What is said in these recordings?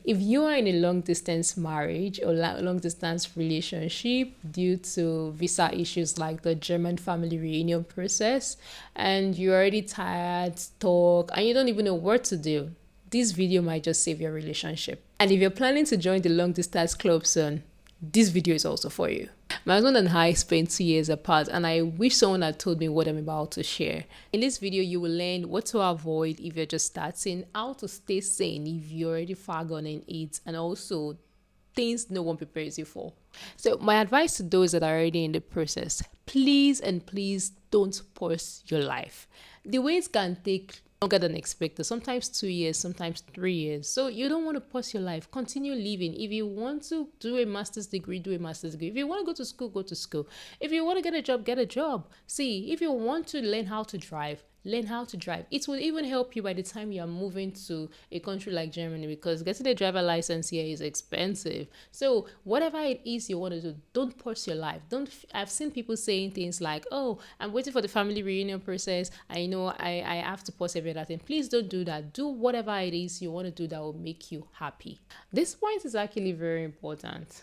if you are in a long distance marriage or long distance relationship due to visa issues like the German family reunion process, and you're already tired, stuck, and you don't even know what to do, this video might just save your relationship. And if you're planning to join the long distance club soon, this video is also for you. My husband and I spent 2 years apart, and I wish someone had told me what I'm about to share. In this video, you will learn what to avoid if you're just starting, how to stay sane if you're already far gone in it, and also things no one prepares you for. So my advice to those that are already in the process, please and please don't pause your life. The wait can take longer than expected, sometimes 2 years, sometimes 3 years. So you don't want to pause your life. Continue living. If you want to do a master's degree, do a master's degree. If you want to go to school, go to school. If you want to get a job, get a job. See, if you want to learn how to drive, learn how to drive. It will even help you by the time you are moving to a country like Germany, because getting a driver license here is expensive. So whatever it is you want to do, don't pause your life. Don't. I've seen people saying things like, oh, I'm waiting for the family reunion process, I know I have to pause every other thing. Please don't do that. Do whatever it is you want to do that will make you happy. This point is actually very important.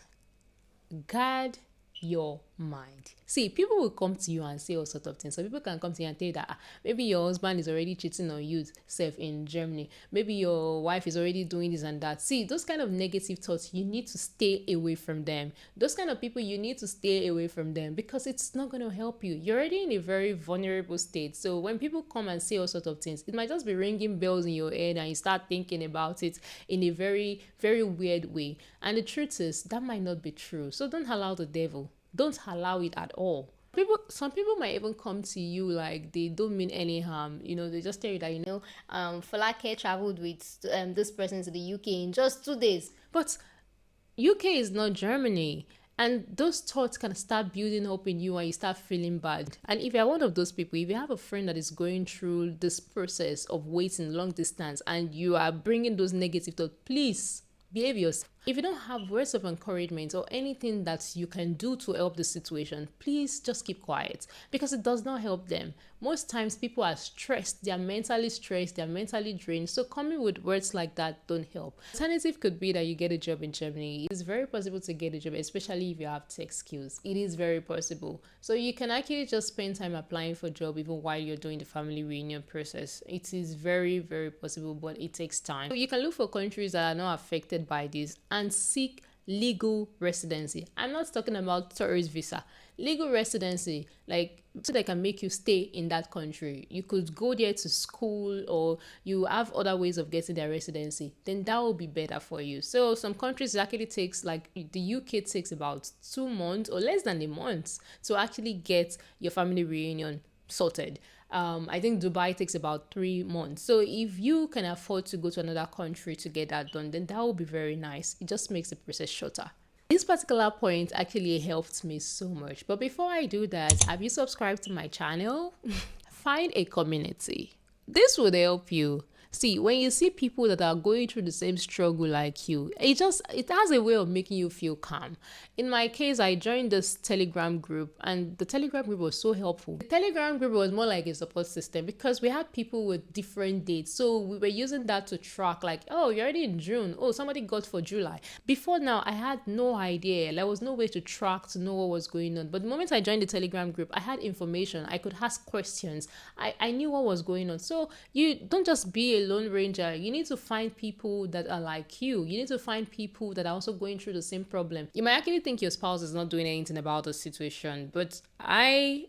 Guard your mind. See, people will come to you and say all sorts of things. So people can come to you and tell you that maybe your husband is already cheating on you self in Germany. Maybe your wife is already doing this and that. See, those kind of negative thoughts, you need to stay away from them. Those kind of people, you need to stay away from them, because it's not going to help you. You're already in a very vulnerable state. So when people come and say all sorts of things, it might just be ringing bells in your head and you start thinking about it in a very, very weird way. And the truth is, that might not be true. So don't allow the devil. Don't allow it at all. Some people might even come to you like they don't mean any harm. They just tell you that, Falake traveled with this person to the UK in just 2 days. But UK is not Germany. And those thoughts can start building up in you and you start feeling bad. And if you're one of those people, if you have a friend that is going through this process of waiting long distance and you are bringing those negative thoughts, please behave yourself. If you don't have words of encouragement or anything that you can do to help the situation, please just keep quiet, because it does not help them. Most times people are stressed, they are mentally stressed, they are mentally drained. So coming with words like that don't help. Alternative could be that you get a job in Germany. It's very possible to get a job, especially if you have tech skills. It is very possible. So you can actually just spend time applying for a job even while you're doing the family reunion process. It is very, very possible, but it takes time. So you can look for countries that are not affected by this and seek legal residency. I'm not talking about tourist visa. Legal residency, like, so they can make you stay in that country. You could go there to school, or you have other ways of getting their residency. Then that will be better for you. So some countries actually takes, like the UK takes about 2 months or less than a month to actually get your family reunion sorted. I think Dubai takes about 3 months. So if you can afford to go to another country to get that done, then that will be very nice. It just makes the process shorter. This particular point actually helped me so much. But before I do that, have you subscribed to my channel? Find a community. This would help you. See, when you see people that are going through the same struggle like you, it has a way of making you feel calm. In my case, I joined this Telegram group, and the Telegram group was so helpful. The Telegram group was more like a support system, because we had people with different dates. So we were using that to track, like, oh, you're already in June. Oh, somebody got for July. Before now, I had no idea. There was no way to track, to know what was going on. But the moment I joined the Telegram group, I had information. I could ask questions. I knew what was going on. So you don't just be a lone ranger. You need to find people that are like you. You need to find people that are also going through the same problem. You might actually think your spouse is not doing anything about the situation, but I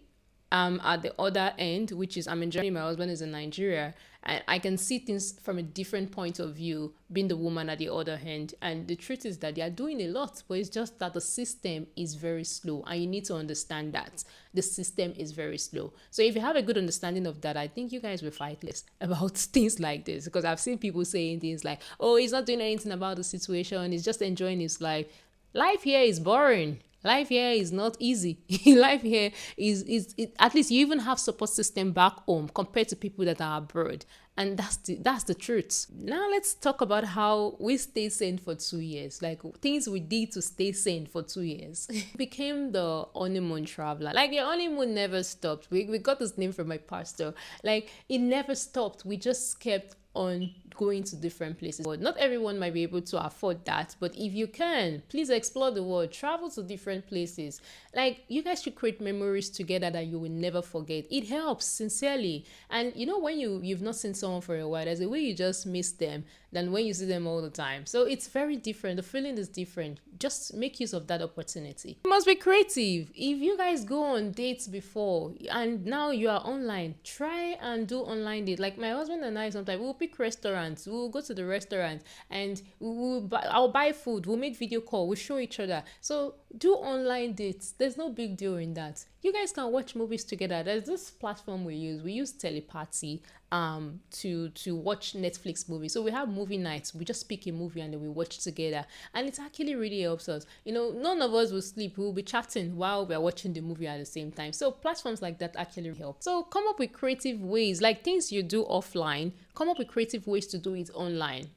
am at the other end, which is I'm in Germany, my husband is in Nigeria, and I can see things from a different point of view, being the woman at the other hand. And the truth is that they are doing a lot, but it's just that the system is very slow, and you need to understand that the system is very slow. So if you have a good understanding of that, I think you guys will fight less about things like this, because I've seen people saying things like, oh, he's not doing anything about the situation, he's just enjoying his life. Life here is boring. Life here is not easy. Life here is at least you even have support system back home compared to people that are abroad. And that's the truth. Now let's talk about how we stayed sane for 2 years. Like things we did to stay sane for 2 years. Became the honeymoon traveler. Like your honeymoon never stopped. We got this name from my pastor. Like it never stopped. We just kept on going to different places. But not everyone might be able to afford that, but if you can, please explore the world, travel to different places. Like, you guys should create memories together that you will never forget. It helps, sincerely. And you know, when you've not seen someone for a while, there's a way you just miss them than when you see them all the time. So it's very different. The feeling is different. Just make use of that opportunity. You must be creative. If you guys go on dates before and now you are online, try and do online date. Like my husband and I, sometimes we'll pick restaurants, we'll go to the restaurant, and I'll buy food, we'll make video call, we'll show each other. So do online dates. There's no big deal in that. You guys can watch movies together. There's this platform we use telepathy to watch Netflix movies. So we have movie nights. We just pick a movie and then we watch together, and it actually really helps us. You know, none of us will sleep. We'll be chatting while we're watching the movie at the same time. So platforms like that actually help. So come up with creative ways, like things you do offline, come up with creative ways to do it online.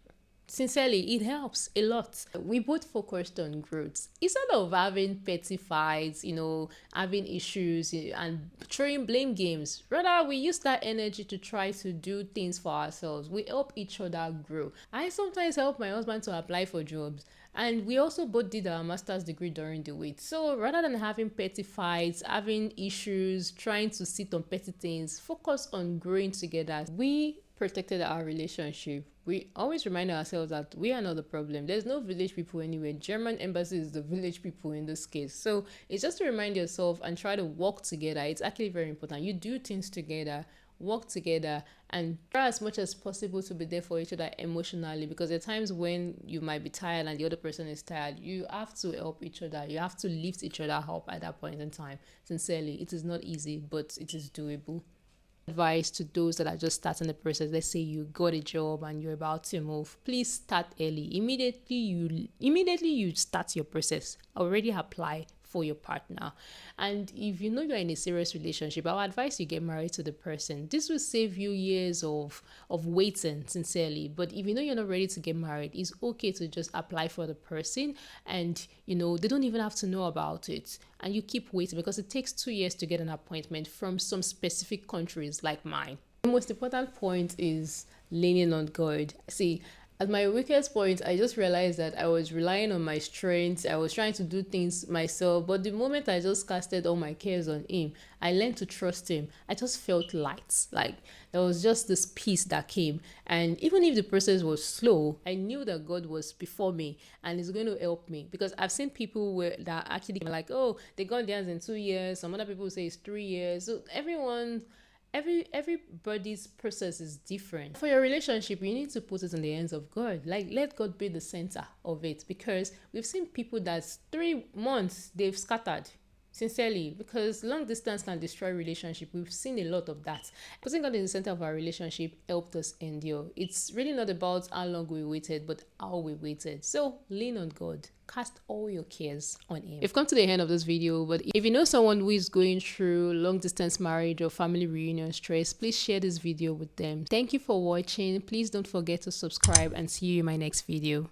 Sincerely, it helps a lot. We both focused on growth. Instead of having petty fights, you know, having issues and throwing blame games, rather we use that energy to try to do things for ourselves. We help each other grow. I sometimes help my husband to apply for jobs, and we also both did our master's degree during the week. So rather than having petty fights, having issues, trying to sit on petty things, focus on growing together. We protected our relationship. We always remind ourselves that we are not the problem. There's no village people anywhere. German embassy is the village people in this case. So it's just to remind yourself and try to work together. It's actually very important. You do things together, work together, and try as much as possible to be there for each other emotionally, because there are times when you might be tired and the other person is tired. You have to help each other. You have to lift each other up at that point in time. Sincerely, it is not easy, but it is doable. Advice to those that are just starting the process. Let's say you got a job and you're about to move. Please start early. Immediately you start your process, already apply for your partner. And if you know you're in a serious relationship, I would advise you get married to the person. This will save you years of waiting, sincerely. But if you know you're not ready to get married, it's okay to just apply for the person, and you know they don't even have to know about it, and you keep waiting, because it takes 2 years to get an appointment from some specific countries like mine. The most important point is leaning on God. See, at my weakest point, I just realized that I was relying on my strength. I was trying to do things myself. But the moment I just casted all my cares on Him, I learned to trust Him. I just felt light. Like there was just this peace that came. And even if the process was slow, I knew that God was before me and is going to help me. Because I've seen people that actually like, oh, they got theirs in 2 years. Some other people say it's 3 years. So everybody's process is different. For your relationship, you need to put it in the hands of God. Like, let God be the center of it, because we've seen people that's 3 months they've scattered. Sincerely, because long distance can destroy relationship. We've seen a lot of that. Putting God in the center of our relationship helped us endure. It's really not about how long we waited, but how we waited. So lean on God. Cast all your cares on Him. We've come to the end of this video, but if you know someone who is going through long distance marriage or family reunion stress, please share this video with them. Thank you for watching. Please don't forget to subscribe, and see you in my next video.